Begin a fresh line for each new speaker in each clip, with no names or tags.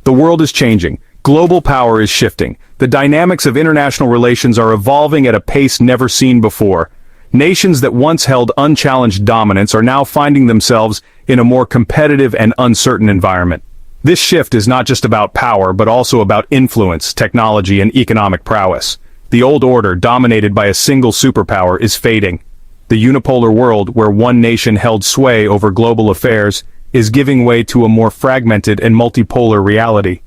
The world is changing. Global power is shifting. The dynamics of international relations are evolving at a pace never seen before. Nations that once held unchallenged dominance are now finding themselves in a more competitive and uncertain environment. This shift is not just about power, but also about influence, technology, and economic prowess. The old order, dominated by a single superpower, is fading. The unipolar world, where one nation held sway over global affairs, is giving way to a more fragmented and multipolar reality.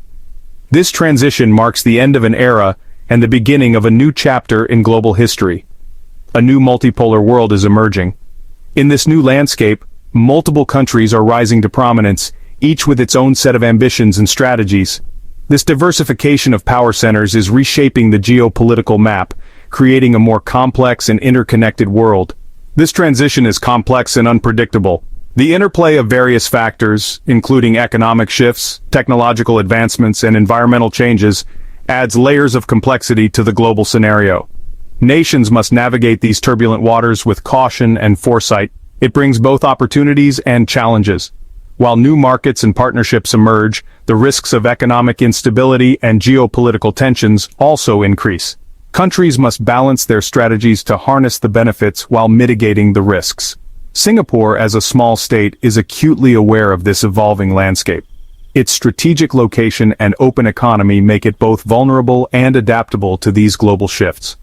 This transition marks the end of an era and the beginning of a new chapter in global history. A new multipolar world is emerging. In this new landscape, multiple countries are rising to prominence, each with its own set of ambitions and strategies. This diversification of power centers is reshaping the geopolitical map, creating a more complex and interconnected world. This transition is complex and unpredictable. The interplay of various factors, including economic shifts, technological advancements, and environmental changes, adds layers of complexity to the global scenario. Nations must navigate these turbulent waters with caution and foresight. It brings both opportunities and challenges. While new markets and partnerships emerge, the risks of economic instability and geopolitical tensions also increase. Countries must balance their strategies to harness the benefits while mitigating the risks. Singapore, as a small state, is acutely aware of this evolving landscape. Its strategic location and open economy make it both vulnerable and adaptable to these global shifts.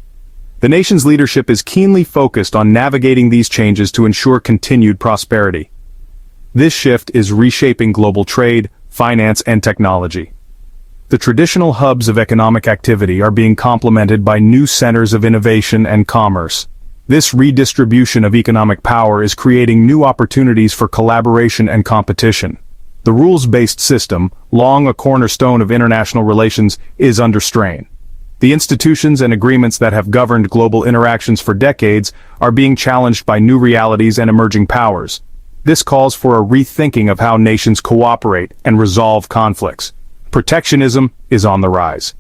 The nation's leadership is keenly focused on navigating these changes to ensure continued prosperity. This shift is reshaping global trade, finance, and technology. The traditional hubs of economic activity are being complemented by new centers of innovation and commerce. This redistribution of economic power is creating new opportunities for collaboration and competition. The rules-based system, long a cornerstone of international relations, is under strain. The institutions and agreements that have governed global interactions for decades are being challenged by new realities and emerging powers. This calls for a rethinking of how nations cooperate and resolve conflicts. Protectionism is on the rise.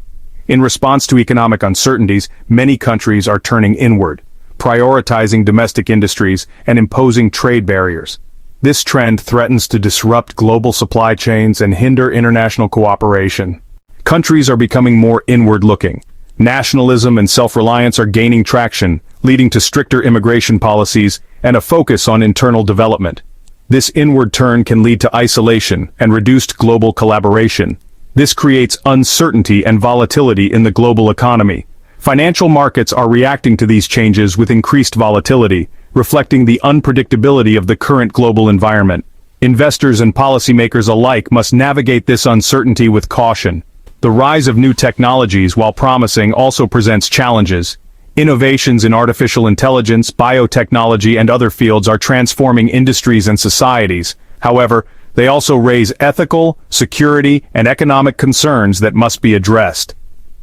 In response to economic uncertainties, many countries are turning inward, prioritizing domestic industries and imposing trade barriers. This trend threatens to disrupt global supply chains and hinder international cooperation. Countries are becoming more inward-looking. Nationalism and self-reliance are gaining traction, leading to stricter immigration policies and a focus on internal development. This inward turn can lead to isolation and reduced global collaboration. This creates uncertainty and volatility in the global economy. Financial markets are reacting to these changes with increased volatility, reflecting the unpredictability of the current global environment. Investors and policymakers alike must navigate this uncertainty with caution. The rise of new technologies, while promising, also presents challenges. Innovations in artificial intelligence, biotechnology, and other fields are transforming industries and societies. However, they also raise ethical, security, and economic concerns that must be addressed.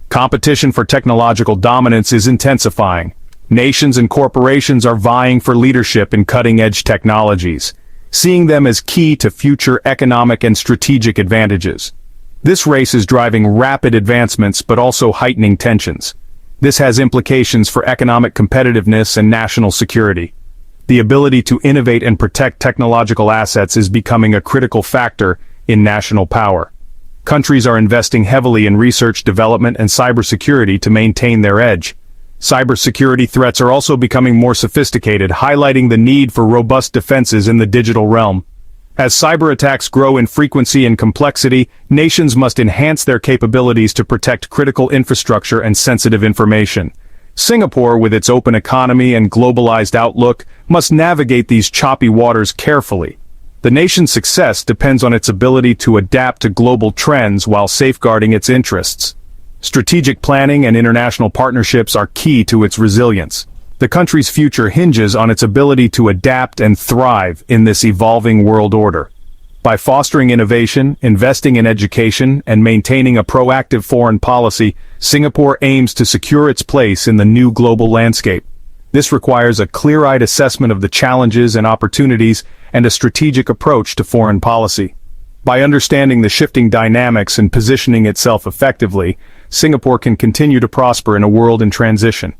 Competition for technological dominance is intensifying. Nations and corporations are vying for leadership in cutting-edge technologies, seeing them as key to future economic and strategic advantages. This race is driving rapid advancements but also heightening tensions. This has implications for economic competitiveness and national security. The ability to innovate and protect technological assets is becoming a critical factor in national power. Countries are investing heavily in research, development, and cybersecurity to maintain their edge. Cybersecurity threats are also becoming more sophisticated, highlighting the need for robust defenses in the digital realm. As cyber attacks grow in frequency and complexity, nations must enhance their capabilities to protect critical infrastructure and sensitive information. Singapore, with its open economy and globalized outlook, must navigate these choppy waters carefully. The nation's success depends on its ability to adapt to global trends while safeguarding its interests. Strategic planning and international partnerships are key to its resilience. The country's future hinges on its ability to adapt and thrive in this evolving world order. By fostering innovation, investing in education, and maintaining a proactive foreign policy, Singapore aims to secure its place in the new global landscape. This requires a clear-eyed assessment of the challenges and opportunities and a strategic approach to foreign policy. By understanding the shifting dynamics and positioning itself effectively, Singapore can continue to prosper in a world in transition.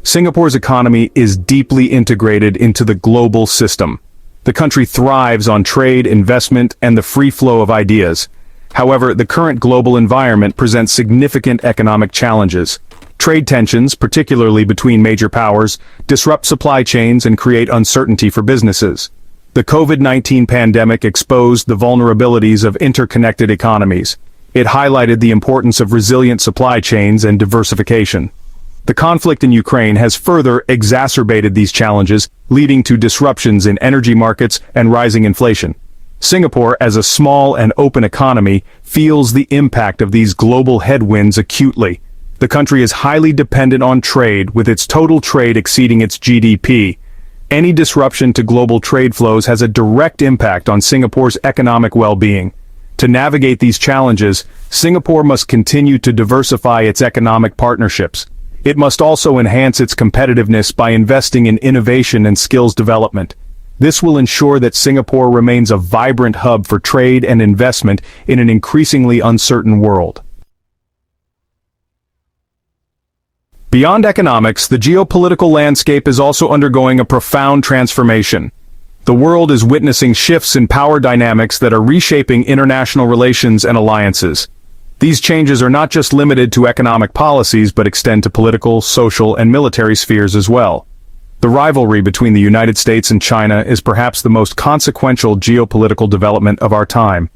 Singapore's economy is deeply integrated into the global system. The country thrives on trade, investment, and the free flow of ideas. However, the current global environment presents significant economic challenges. Trade tensions, particularly between major powers, disrupt supply chains and create uncertainty for businesses. The COVID-19 pandemic exposed the vulnerabilities of interconnected economies. It highlighted the importance of resilient supply chains and diversification. The conflict in Ukraine has further exacerbated these challenges, leading to disruptions in energy markets and rising inflation. Singapore, as a small and open economy, feels the impact of these global headwinds acutely. The country is highly dependent on trade, with its total trade exceeding its GDP. Any disruption to global trade flows has a direct impact on Singapore's economic well-being. To navigate these challenges, Singapore must continue to diversify its economic partnerships. It must also enhance its competitiveness by investing in innovation and skills development. This will ensure that Singapore remains a vibrant hub for trade and investment in an increasingly uncertain world. Beyond economics, the geopolitical landscape is also undergoing a profound transformation. The world is witnessing shifts in power dynamics that are reshaping international relations and alliances. These changes are not just limited to economic policies but extend to political, social, and military spheres as well. The rivalry between the United States and China is perhaps the most consequential geopolitical development of our time.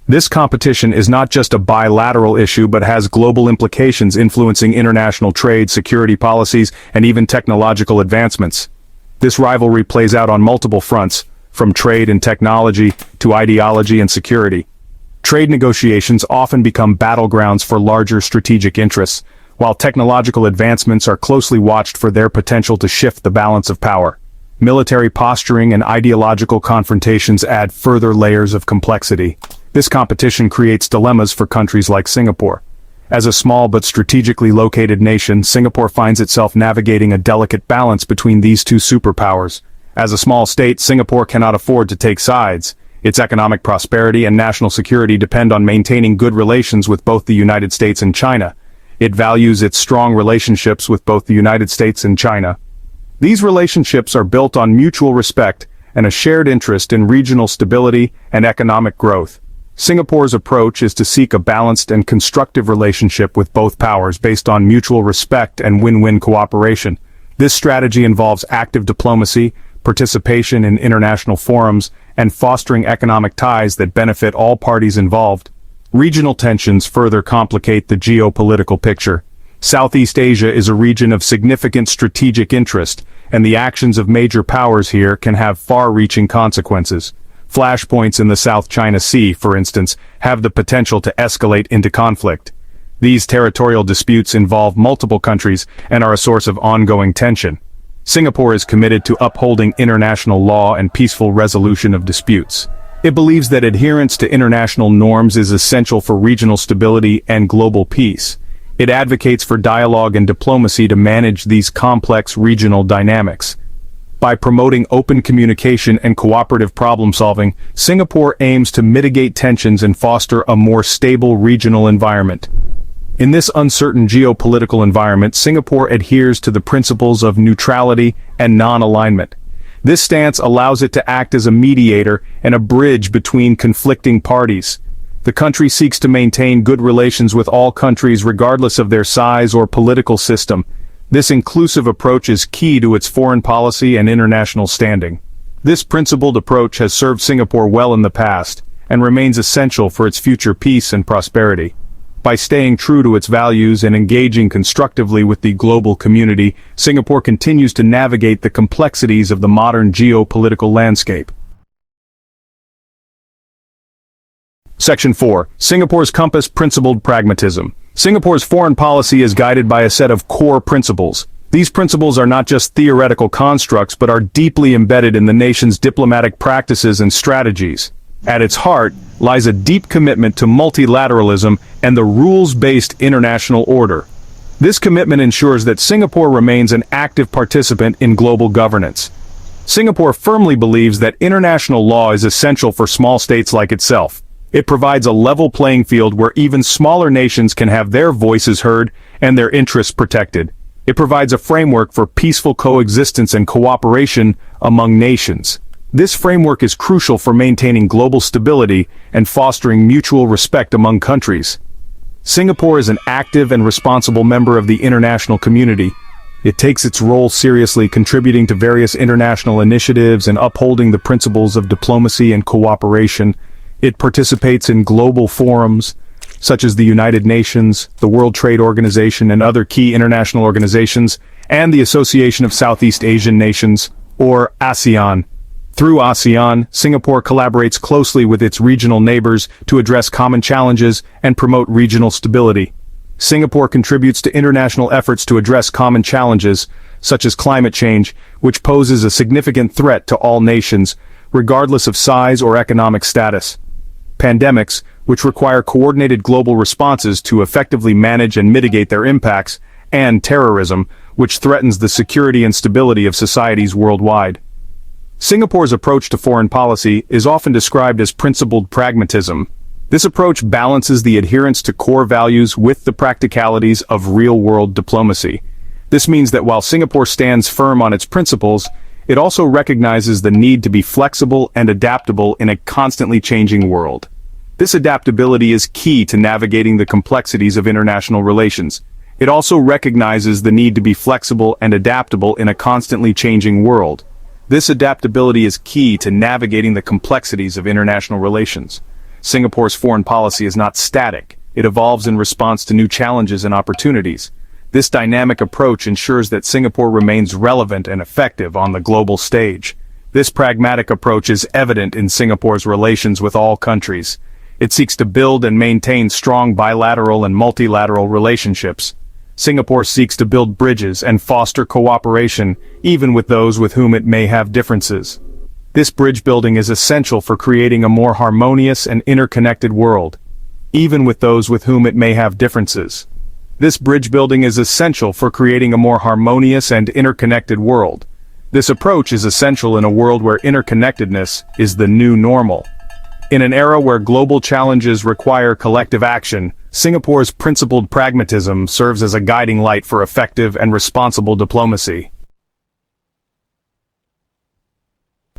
This competition is not just a bilateral issue but has global implications influencing international trade, security policies, and even technological advancements. This rivalry plays out on multiple fronts, from trade and technology to ideology and security. Trade negotiations often become battlegrounds for larger strategic interests, while technological advancements are closely watched for their potential to shift the balance of power. Military posturing and ideological confrontations add further layers of complexity. This competition creates dilemmas for countries like Singapore. As a small but strategically located nation, Singapore finds itself navigating a delicate balance between these two superpowers. As a small state, Singapore cannot afford to take sides. Its economic prosperity and national security depend on maintaining good relations with both the United States and China. It values its strong relationships with both the United States and China. These relationships are built on mutual respect and a shared interest in regional stability and economic growth. Singapore's approach is to seek a balanced and constructive relationship with both powers based on mutual respect and win-win cooperation. This strategy involves active diplomacy, participation in international forums, and fostering economic ties that benefit all parties involved. Regional tensions further complicate the geopolitical picture. Southeast Asia is a region of significant strategic interest, and the actions of major powers here can have far-reaching consequences. Flashpoints in the South China Sea, for instance, have the potential to escalate into conflict. These territorial disputes involve multiple countries and are a source of ongoing tension. Singapore is committed to upholding international law and peaceful resolution of disputes. It believes that adherence to international norms is essential for regional stability and global peace. It advocates for dialogue and diplomacy to manage these complex regional dynamics. By promoting open communication and cooperative problem-solving, Singapore aims to mitigate tensions and foster a more stable regional environment. In this uncertain geopolitical environment, Singapore adheres to the principles of neutrality and non-alignment. This stance allows it to act as a mediator and a bridge between conflicting parties. The country seeks to maintain good relations with all countries regardless of their size or political system. This inclusive approach is key to its foreign policy and international standing. This principled approach has served Singapore well in the past, and remains essential for its future peace and prosperity. By staying true to its values and engaging constructively with the global community, Singapore continues to navigate the complexities of the modern geopolitical landscape. Section 4. Singapore's Compass: Principled Pragmatism. Singapore's foreign policy is guided by a set of core principles. These principles are not just theoretical constructs but are deeply embedded in the nation's diplomatic practices and strategies. At its heart lies a deep commitment to multilateralism and the rules-based international order. This commitment ensures that Singapore remains an active participant in global governance. Singapore firmly believes that international law is essential for small states like itself. It provides a level playing field where even smaller nations can have their voices heard and their interests protected. It provides a framework for peaceful coexistence and cooperation among nations. This framework is crucial for maintaining global stability and fostering mutual respect among countries. Singapore is an active and responsible member of the international community. It takes its role seriously, contributing to various international initiatives and upholding the principles of diplomacy and cooperation. It participates in global forums, such as the United Nations, the World Trade Organization, and other key international organizations, and the Association of Southeast Asian Nations, or ASEAN. Through ASEAN, Singapore collaborates closely with its regional neighbors to address common challenges and promote regional stability. Singapore contributes to international efforts to address common challenges, such as climate change, which poses a significant threat to all nations, regardless of size or economic status. Pandemics, which require coordinated global responses to effectively manage and mitigate their impacts, and terrorism, which threatens the security and stability of societies worldwide. Singapore's approach to foreign policy is often described as principled pragmatism. This approach balances the adherence to core values with the practicalities of real-world diplomacy. This means that while Singapore stands firm on its principles, it also recognizes the need to be flexible and adaptable in a constantly changing world. This adaptability is key to navigating the complexities of international relations. It also recognizes the need to be flexible and adaptable in a constantly changing world. This adaptability is key to navigating the complexities of international relations. Singapore's foreign policy is not static. It evolves in response to new challenges and opportunities. This dynamic approach ensures that Singapore remains relevant and effective on the global stage. This pragmatic approach is evident in Singapore's relations with all countries. It seeks to build and maintain strong bilateral and multilateral relationships. Singapore seeks to build bridges and foster cooperation, even with those with whom it may have differences. This bridge building is essential for creating a more harmonious and interconnected world, even with those with whom it may have differences. This bridge building is essential for creating a more harmonious and interconnected world. This approach is essential in a world where interconnectedness is the new normal. In an era where global challenges require collective action, Singapore's principled pragmatism serves as a guiding light for effective and responsible diplomacy.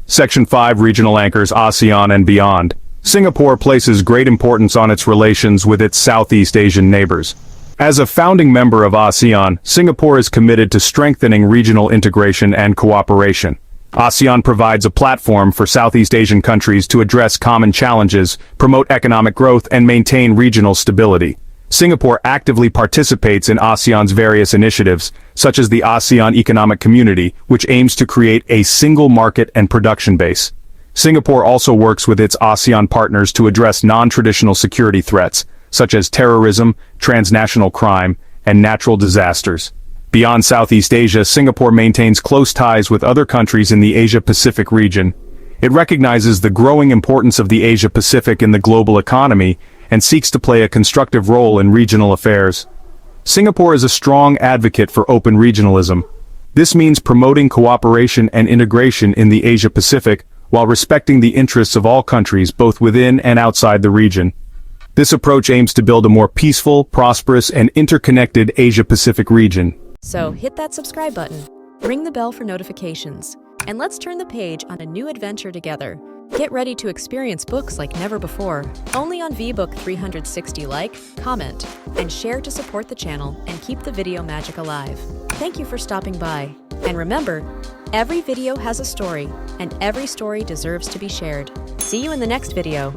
Section 5 Regional Anchors ASEAN and Beyond. Singapore places great importance on its relations with its Southeast Asian neighbors. As a founding member of ASEAN, Singapore is committed to strengthening regional integration and cooperation. ASEAN provides a platform for Southeast Asian countries to address common challenges, promote economic growth, and maintain regional stability. Singapore actively participates in ASEAN's various initiatives, such as the ASEAN Economic Community, which aims to create a single market and production base. Singapore also works with its ASEAN partners to address non-traditional security threats, such as terrorism, transnational crime, and natural disasters. Beyond Southeast Asia, Singapore maintains close ties with other countries in the Asia-Pacific region. It recognizes the growing importance of the Asia-Pacific in the global economy and seeks to play a constructive role in regional affairs. Singapore is a strong advocate for open regionalism. This means promoting cooperation and integration in the Asia-Pacific while respecting the interests of all countries both within and outside the region. This approach aims to build a more peaceful, prosperous, and interconnected Asia-Pacific region.
So hit that subscribe button, ring the bell for notifications, and let's turn the page on a new adventure together. Get ready to experience books like never before, only on VBook 360. Like, comment, and share to support the channel and keep the video magic alive. Thank you for stopping by. And remember, every video has a story, and every story deserves to be shared. See you in the next video.